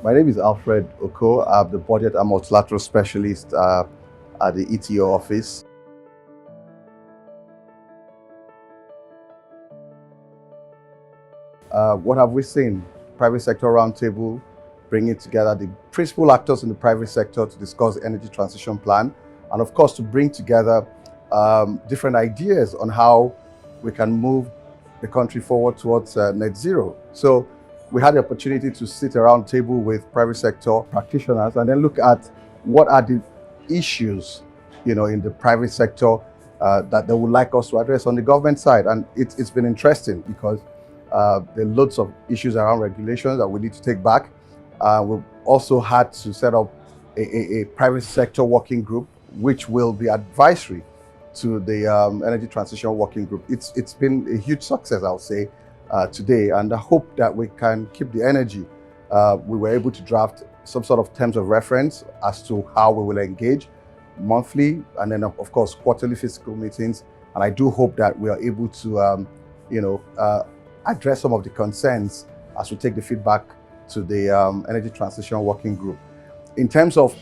My name is Alfred Okoh. I'm the budget and multilateral specialist at the ETO office. What have we seen? Private Sector Roundtable, bringing together the principal actors in the private sector to discuss the energy transition plan, and of course to bring together different ideas on how we can move the country forward towards net zero. So we had the opportunity to sit around the table with private sector practitioners and then look at what are the issues, in the private sector that they would like us to address on the government side. And it's been interesting because there are lots of issues around regulations that we need to take back. We've also had to set up a private sector working group, which will be advisory to the energy transition working group. It's been a huge success, I'll say, today, and I hope that we can keep the energy. We were able to draft some sort of terms of reference as to how we will engage monthly, and then of course quarterly physical meetings. And I do hope that we are able to, address some of the concerns as we take the feedback to the energy transition working group. In terms of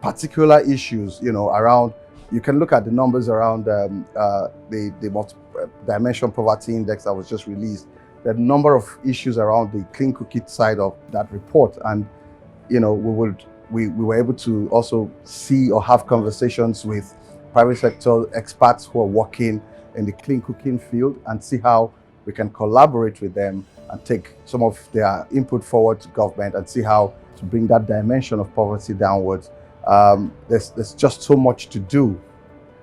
particular issues, around, you can look at the numbers around the multi-dimension poverty index that was just released. There are a number of issues around the clean cookie side of that report, and we were able to also see or have conversations with private sector experts who are working in the clean cooking field and see how we can collaborate with them and take some of their input forward to government and see how to bring that dimension of poverty downwards. There's just so much to do,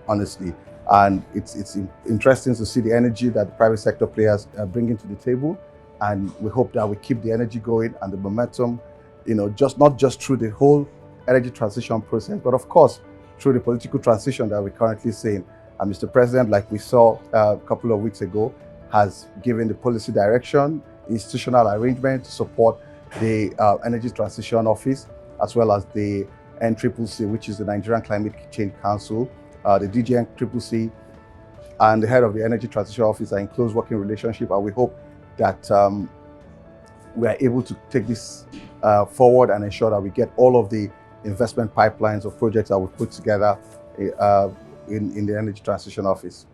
honestly, and it's interesting to see the energy that the private sector players are bringing to the table, and we hope that we keep the energy going and the momentum, not just through the whole energy transition process, but of course through the political transition that we're currently seeing. And Mr. President, like we saw a couple of weeks ago, has given the policy direction, institutional arrangement to support the Energy Transition Office, as well as the NCCC, which is the Nigerian Climate Change Council. The DGNCCC and the head of the Energy Transition Office are in close working relationship, and we hope that we are able to take this forward and ensure that we get all of the investment pipelines of projects that we've put together in the Energy Transition Office.